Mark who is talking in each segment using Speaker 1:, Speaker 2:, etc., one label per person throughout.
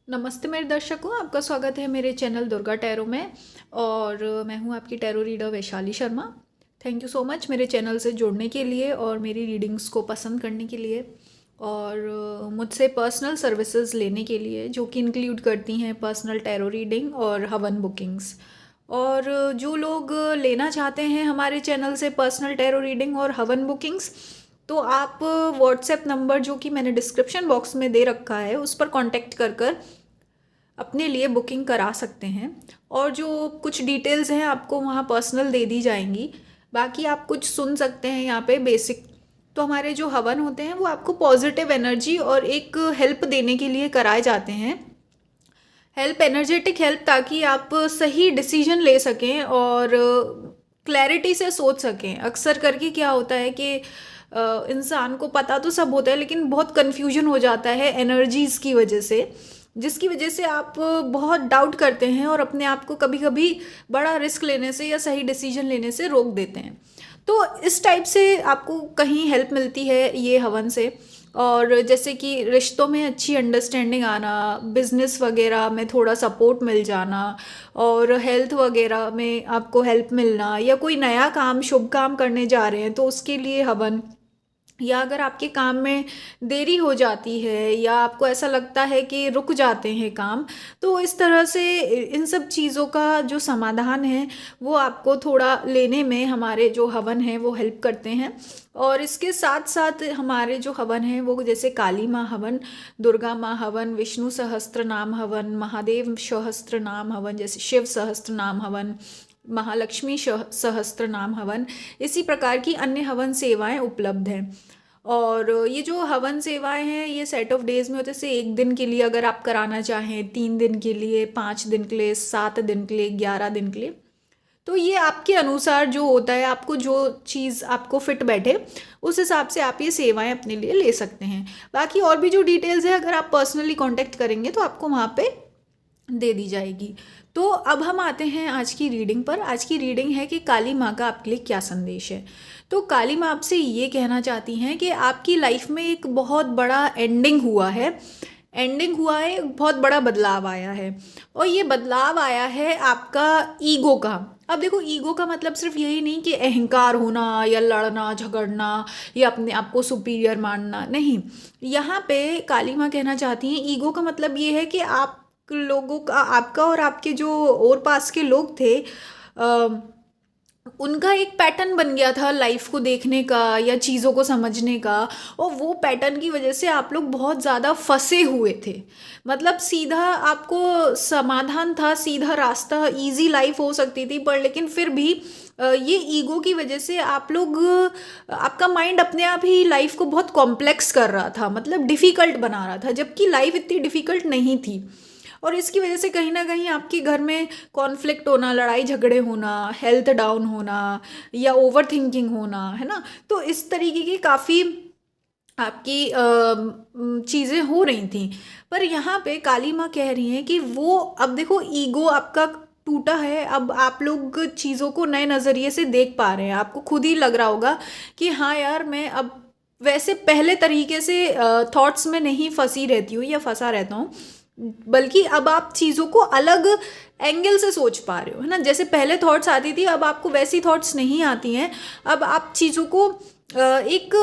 Speaker 1: नमस्ते मेरे दर्शकों, आपका स्वागत है मेरे चैनल दुर्गा टैरो में। और मैं हूं आपकी tarot reader Vaishali Sharma. Thank you so much मेरे चैनल से जुड़ने के लिए और मेरी रीडिंग्स को पसंद करने के लिए और मुझसे पर्सनल सर्विसेज लेने के लिए, जो कि इंक्लूड करती हैं पर्सनल टैरो रीडिंग और हवन बुकिंग्स। और जो लोग लेना चाहते हैं हमारे चैनल से पर्सनल टैरो रीडिंग और हवन बुकिंग्स, तो आप व्हाट्सएप नंबर जो कि मैंने डिस्क्रिप्शन बॉक्स में दे रखा है उस पर कांटेक्ट कर कर अपने लिए बुकिंग करा सकते हैं। और जो कुछ डिटेल्स हैं आपको वहाँ पर्सनल दे दी जाएंगी। बाकी आप कुछ सुन सकते हैं यहाँ पे बेसिक। तो हमारे जो हवन होते हैं वो आपको पॉजिटिव एनर्जी और एक हेल्प देने के लिए कराए जाते हैं। हेल्प, एनर्जेटिक हेल्प, ताकि आप सही डिसीजन ले सकें और क्लैरिटी से सोच सकें। अक्सर करके क्या होता है कि इंसान को पता तो सब होता है लेकिन बहुत कन्फ्यूजन हो जाता है एनर्जीज़ की वजह से, जिसकी वजह से आप बहुत डाउट करते हैं और अपने आप को कभी कभी बड़ा रिस्क लेने से या सही डिसीजन लेने से रोक देते हैं। तो इस टाइप से आपको कहीं हेल्प मिलती है ये हवन से। और जैसे कि रिश्तों में अच्छी अंडरस्टैंडिंग आना, बिजनेस वगैरह में थोड़ा सपोर्ट मिल जाना, और हेल्थ वगैरह में आपको हेल्प मिलना, या कोई नया काम, शुभ काम करने जा रहे हैं तो उसके लिए हवन, या अगर आपके काम में देरी हो जाती है या आपको ऐसा लगता है कि रुक जाते हैं काम, तो इस तरह से इन सब चीज़ों का जो समाधान है वो आपको थोड़ा लेने में हमारे जो हवन हैं वो हेल्प करते हैं। और इसके साथ साथ हमारे जो हवन हैं वो जैसे काली माँ हवन, दुर्गा माँ हवन, विष्णु सहस्त्र नाम हवन, महादेव सहस्त्र नाम हवन, जैसे शिव सहस्त्र नाम हवन, महालक्ष्मी सहस्त्र नाम हवन, इसी प्रकार की अन्य हवन सेवाएं उपलब्ध हैं। और ये जो हवन सेवाएं हैं ये सेट ऑफ डेज में होते हैं। जैसे एक दिन के लिए अगर आप कराना चाहें, 3 दिन के लिए, 5 दिन के लिए, 7 दिन के लिए, 11 दिन के लिए, तो ये आपके अनुसार जो होता है, आपको जो चीज़ आपको फिट बैठे उस हिसाब से आप ये सेवाएं अपने लिए ले सकते हैं। बाकी और भी जो डिटेल्स है अगर आप पर्सनली कांटेक्ट करेंगे तो आपको वहाँ पे दे दी जाएगी। तो अब हम आते हैं आज की रीडिंग पर। आज की रीडिंग है कि काली माँ का आपके लिए क्या संदेश है। तो काली माँ आपसे ये कहना चाहती हैं कि आपकी लाइफ में एक बहुत बड़ा एंडिंग हुआ है, एक बहुत बड़ा बदलाव आया है। और ये बदलाव आया है आपका ईगो का। अब देखो, ईगो का मतलब सिर्फ यही नहीं कि अहंकार होना या लड़ना झगड़ना या अपने आप को सुपीरियर मानना, नहीं। यहाँ पे काली माँ कहना चाहती हैं ईगो का मतलब ये है कि आप लोगों का, आपका और आपके जो और पास के लोग थे, उनका एक पैटर्न बन गया था लाइफ को देखने का या चीज़ों को समझने का। और वो पैटर्न की वजह से आप लोग बहुत ज़्यादा फंसे हुए थे। मतलब सीधा आपको समाधान था, सीधा रास्ता, इजी लाइफ हो सकती थी, पर लेकिन फिर भी ये ईगो की वजह से आप लोग, आपका माइंड अपने आप ही लाइफ को बहुत कॉम्प्लेक्स कर रहा था, मतलब डिफ़िकल्ट बना रहा था, जबकि लाइफ इतनी डिफ़िकल्ट नहीं थी। और इसकी वजह से कहीं ना कहीं आपके घर में कॉन्फ्लिक्ट होना, लड़ाई झगड़े होना, हेल्थ डाउन होना, या ओवर थिंकिंग होना, है ना। तो इस तरीके की काफ़ी आपकी चीज़ें हो रही थी। पर यहाँ पे काली माँ कह रही हैं कि वो, अब देखो, ईगो आपका टूटा है। अब आप लोग चीज़ों को नए नज़रिए से देख पा रहे हैं। आपको खुद ही लग रहा होगा कि हाँ यार, मैं अब वैसे पहले तरीके से थॉट्स में नहीं फंसी रहती हूँ या फंसा रहता हूँ, बल्कि अब आप चीज़ों को अलग एंगल से सोच पा रहे हो, है ना। जैसे पहले थॉट्स आती थी, अब आपको वैसी थॉट्स नहीं आती हैं। अब आप चीज़ों को एक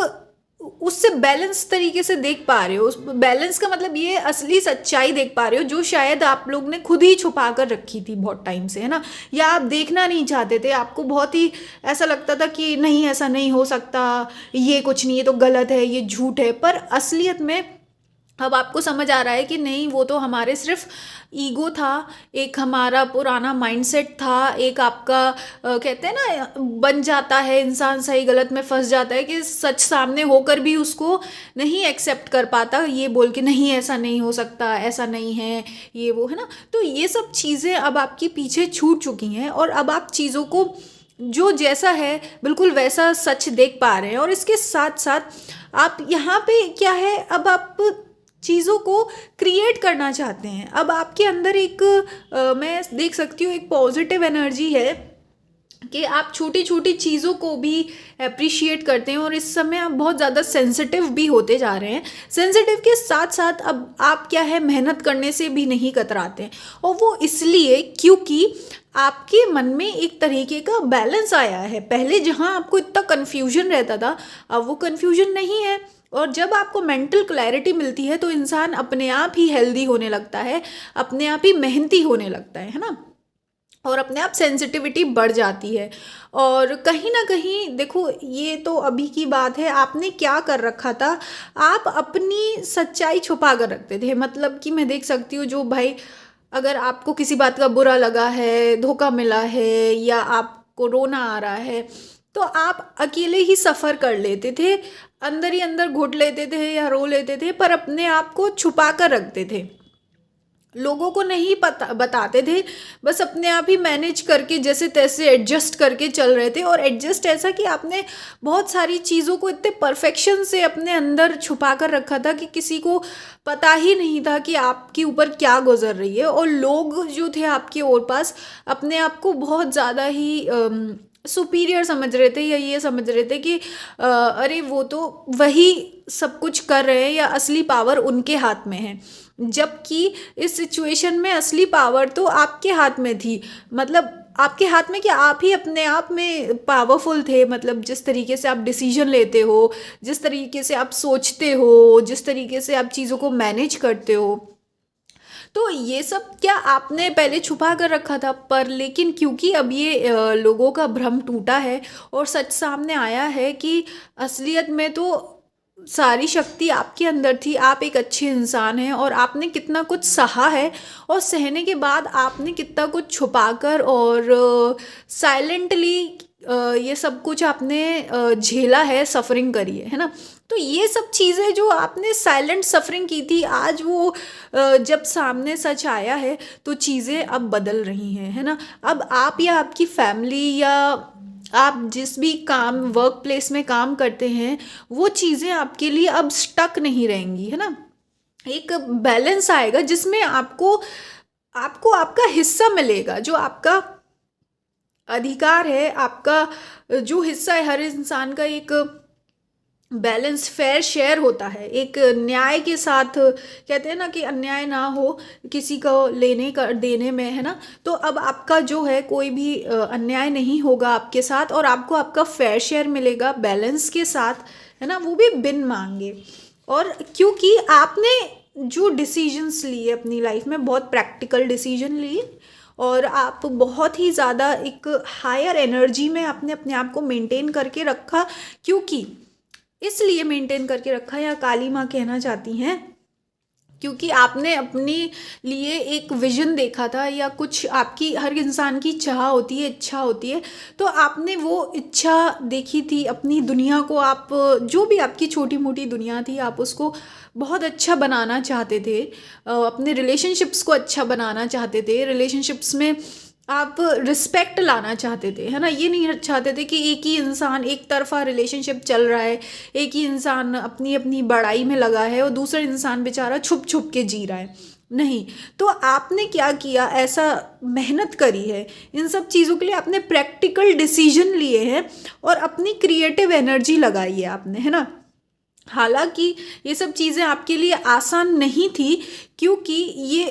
Speaker 1: उससे बैलेंस तरीके से देख पा रहे हो। उस बैलेंस का मतलब ये असली सच्चाई देख पा रहे हो, जो शायद आप लोग ने खुद ही छुपा कर रखी थी बहुत टाइम से, है ना। या आप देखना नहीं चाहते थे, आपको बहुत ही ऐसा लगता था कि नहीं, ऐसा नहीं हो सकता, ये कुछ नहीं, ये तो गलत है, ये झूठ है। पर असलियत में अब आपको समझ आ रहा है कि नहीं, वो तो हमारे सिर्फ ईगो था, एक हमारा पुराना माइंडसेट था, एक आपका कहते हैं ना, बन जाता है इंसान, सही गलत में फंस जाता है कि सच सामने होकर भी उसको नहीं एक्सेप्ट कर पाता, ये बोल के नहीं, ऐसा नहीं हो सकता, ऐसा नहीं है, ये वो, है ना। तो ये सब चीज़ें अब आपके पीछे छूट चुकी हैं और अब आप चीज़ों को जो जैसा है बिल्कुल वैसा सच देख पा रहे हैं। और इसके साथ साथ आप यहाँ पे क्या है, अब आप चीज़ों को क्रिएट करना चाहते हैं। अब आपके अंदर एक मैं देख सकती हूँ एक पॉजिटिव एनर्जी है, कि आप छोटी छोटी चीज़ों को भी अप्रिशिएट करते हैं, और इस समय आप बहुत ज़्यादा सेंसिटिव भी होते जा रहे हैं। सेंसिटिव के साथ साथ अब आप क्या है, मेहनत करने से भी नहीं कतराते हैं, और वो इसलिए क्योंकि आपके मन में एक तरीके का बैलेंस आया है। पहले जहाँ आपको इतना कन्फ्यूजन रहता था, अब वो कन्फ्यूजन नहीं है। और जब आपको मेंटल क्लैरिटी मिलती है तो इंसान अपने आप ही हेल्दी होने लगता है, अपने आप ही मेहनती होने लगता है ना, और अपने आप सेंसिटिविटी बढ़ जाती है। और कहीं ना कहीं देखो, ये तो अभी की बात है, आपने क्या कर रखा था, आप अपनी सच्चाई छुपा कर रखते थे। मतलब कि मैं देख सकती हूँ, जो भाई अगर आपको किसी बात का बुरा लगा है, धोखा मिला है, या आपको रोना आ रहा है, तो आप अकेले ही सफ़र कर लेते थे, अंदर ही अंदर घुट लेते थे या रो लेते थे, पर अपने आप को छुपा कर रखते थे, लोगों को नहीं पता बताते थे, बस अपने आप ही मैनेज करके जैसे तैसे एडजस्ट करके चल रहे थे। और एडजस्ट ऐसा कि आपने बहुत सारी चीज़ों को इतने परफेक्शन से अपने अंदर छुपा कर रखा था कि किसी को पता ही नहीं था कि आपके ऊपर क्या गुजर रही है। और लोग जो थे आपके और पास, अपने आप को बहुत ज़्यादा ही सुपीरियर समझ रहे थे, या ये समझ रहे थे कि अरे वो तो वही सब कुछ कर रहे हैं, या असली पावर उनके हाथ में है। जबकि इस सिचुएशन में असली पावर तो आपके हाथ में थी। मतलब आपके हाथ में कि आप ही अपने आप में पावरफुल थे। मतलब जिस तरीके से आप डिसीजन लेते हो, जिस तरीके से आप सोचते हो, जिस तरीके से आप चीज़ों को मैनेज करते हो, तो ये सब क्या आपने पहले छुपा कर रखा था। पर लेकिन क्योंकि अब ये लोगों का भ्रम टूटा है और सच सामने आया है कि असलियत में तो सारी शक्ति आपके अंदर थी, आप एक अच्छे इंसान हैं, और आपने कितना कुछ सहा है, और सहने के बाद आपने कितना कुछ छुपाकर और साइलेंटली ये सब कुछ आपने झेला है, सफरिंग करी है ना। तो ये सब चीज़ें जो आपने साइलेंट सफरिंग की थी, आज वो जब सामने सच आया है तो चीज़ें अब बदल रही हैं, है ना। अब आप या आपकी फैमिली या आप जिस भी काम वर्क प्लेस में काम करते हैं, वो चीज़ें आपके लिए अब स्टक नहीं रहेंगी, है ना। एक बैलेंस आएगा जिसमें आपको आपको आपका हिस्सा मिलेगा, जो आपका अधिकार है, आपका जो हिस्सा है। हर इंसान का एक बैलेंस फेयर शेयर होता है, एक न्याय के साथ। कहते हैं ना कि अन्याय ना हो किसी को लेने का देने में, है ना। तो अब आपका जो है कोई भी अन्याय नहीं होगा आपके साथ, और आपको आपका फेयर शेयर मिलेगा बैलेंस के साथ, है ना, वो भी बिन मांगे। और क्योंकि आपने जो डिसीजंस लिए अपनी लाइफ में, बहुत प्रैक्टिकल डिसीजन लिए, और आप बहुत ही ज़्यादा एक हायर एनर्जी में आपने अपने आप को मेंटेन करके रखा। क्योंकि इसलिए मेंटेन करके रखा, या काली माँ कहना चाहती हैं, क्योंकि आपने अपने लिए एक विजन देखा था, या कुछ आपकी हर इंसान की चाह होती है, इच्छा होती है। तो आपने वो इच्छा देखी थी, अपनी दुनिया को आप जो भी आपकी छोटी मोटी दुनिया थी, आप उसको बहुत अच्छा बनाना चाहते थे, अपने रिलेशनशिप्स को अच्छा बनाना चाहते थे, रिलेशनशिप्स में आप रिस्पेक्ट लाना चाहते थे, है ना। ये नहीं चाहते थे कि एक ही इंसान एक तरफा रिलेशनशिप चल रहा है, एक ही इंसान अपनी अपनी बड़ाई में लगा है और दूसरा इंसान बेचारा छुप छुप के जी रहा है। नहीं, तो आपने क्या किया, ऐसा मेहनत करी है, इन सब चीज़ों के लिए आपने प्रैक्टिकल डिसीजन लिए हैं, और अपनी क्रिएटिव एनर्जी लगाई है आपने, है ना। हालांकि ये सब चीज़ें आपके लिए आसान नहीं थी, क्योंकि ये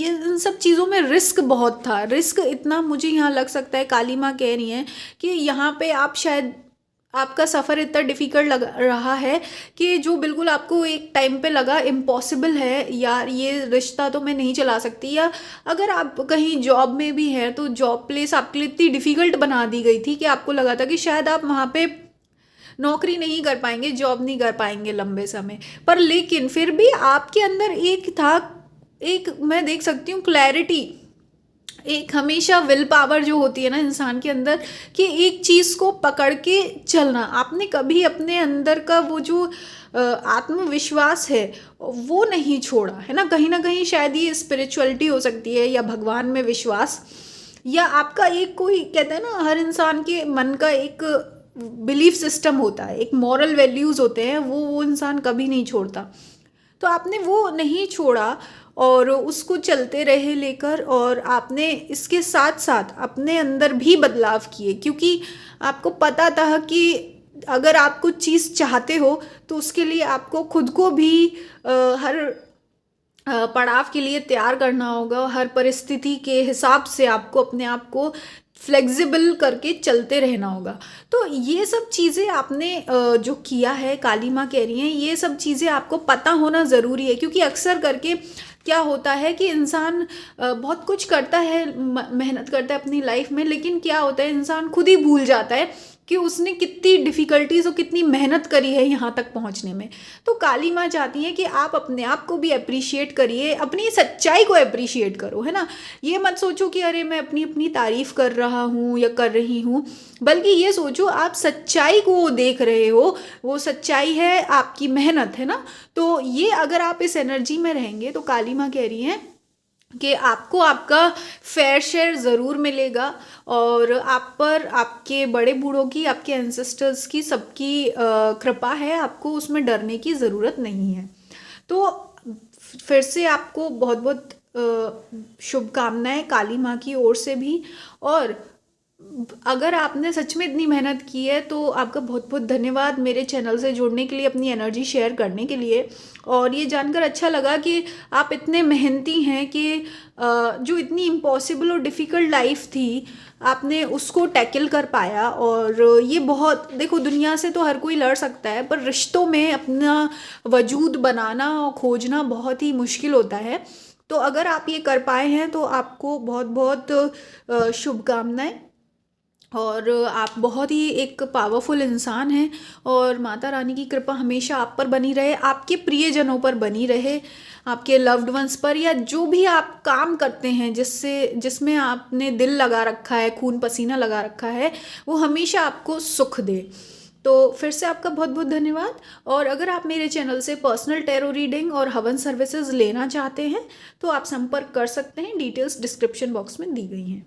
Speaker 1: इन सब चीज़ों में रिस्क बहुत था। रिस्क इतना मुझे यहाँ लग सकता है, काली माँ कह रही हैं कि यहाँ पे आप शायद आपका सफ़र इतना डिफ़िकल्ट लग रहा है कि जो बिल्कुल आपको एक टाइम पे लगा इम्पॉसिबल है, यार ये रिश्ता तो मैं नहीं चला सकती। या अगर आप कहीं जॉब में भी हैं तो जॉब प्लेस आपके लिए इतनी डिफ़िकल्ट बना दी गई थी कि आपको लगा था कि शायद आप वहाँ पे नौकरी नहीं कर पाएंगे, जॉब नहीं कर पाएंगे लंबे समय। पर लेकिन फिर भी आपके अंदर एक था, एक मैं देख सकती हूँ क्लैरिटी, एक हमेशा विल पावर जो होती है ना इंसान के अंदर, कि एक चीज़ को पकड़ के चलना। आपने कभी अपने अंदर का वो जो आत्मविश्वास है वो नहीं छोड़ा, है ना कहीं शायद ये स्पिरिचुअलिटी हो सकती है, या भगवान में विश्वास, या आपका एक कोई कहते हैं ना, हर इंसान के मन का एक बिलीफ सिस्टम होता है, एक मॉरल वैल्यूज़ होते हैं, वो इंसान कभी नहीं छोड़ता। तो आपने वो नहीं छोड़ा, और उसको चलते रहे लेकर, और आपने इसके साथ साथ अपने अंदर भी बदलाव किए, क्योंकि आपको पता था कि अगर आप कुछ चीज़ चाहते हो तो उसके लिए आपको खुद को भी हर पड़ाव के लिए तैयार करना होगा। हर परिस्थिति के हिसाब से आपको अपने आप को फ्लेक्सिबल करके चलते रहना होगा। तो ये सब चीज़ें आपने जो किया है, काली माँ कह रही हैं ये सब चीज़ें आपको पता होना ज़रूरी है, क्योंकि अक्सर करके क्या होता है कि इंसान बहुत कुछ करता है, मेहनत करता है अपनी लाइफ में, लेकिन क्या होता है इंसान खुद ही भूल जाता है कि उसने कितनी डिफ़िकल्टीज़ और कितनी मेहनत करी है यहाँ तक पहुँचने में। तो काली माँ चाहती हैं कि आप अपने आप को भी अप्रिशिएट करिए, अपनी सच्चाई को अप्रिशिएट करो, है ना। ये मत सोचो कि अरे मैं अपनी अपनी तारीफ़ कर रहा हूँ या कर रही हूँ, बल्कि ये सोचो आप सच्चाई को देख रहे हो, वो सच्चाई है आपकी मेहनत, है ना। तो ये अगर आप इस एनर्जी में रहेंगे तो काली माँ कह रही हैं कि आपको आपका फेयर शेयर ज़रूर मिलेगा, और आप पर आपके बड़े बूढ़ों की, आपके एंसेस्टर्स की, सबकी कृपा है, आपको उसमें डरने की ज़रूरत नहीं है। तो फिर से आपको बहुत बहुत शुभकामनाएं काली माँ की ओर से भी। और अगर आपने सच में इतनी मेहनत की है तो आपका बहुत बहुत धन्यवाद मेरे चैनल से जुड़ने के लिए, अपनी एनर्जी शेयर करने के लिए। और ये जानकर अच्छा लगा कि आप इतने मेहनती हैं कि जो इतनी इम्पॉसिबल और डिफ़िकल्ट लाइफ थी आपने उसको टैकल कर पाया। और ये बहुत, देखो दुनिया से तो हर कोई लड़ सकता है, पर रिश्तों में अपना वजूद बनाना और खोजना बहुत ही मुश्किल होता है। तो अगर आप ये कर पाए हैं तो आपको बहुत बहुत शुभकामनाएं, और आप बहुत ही एक पावरफुल इंसान हैं। और माता रानी की कृपा हमेशा आप पर बनी रहे, आपके प्रियजनों पर बनी रहे, आपके लव्ड वंस पर, या जो भी आप काम करते हैं जिसमें आपने दिल लगा रखा है, खून पसीना लगा रखा है, वो हमेशा आपको सुख दे। तो फिर से आपका बहुत बहुत धन्यवाद। और अगर आप मेरे चैनल से पर्सनल टैरो रीडिंग और हवन सर्विसेज लेना चाहते हैं तो आप संपर्क कर सकते हैं, डिटेल्स डिस्क्रिप्शन बॉक्स में दी गई हैं।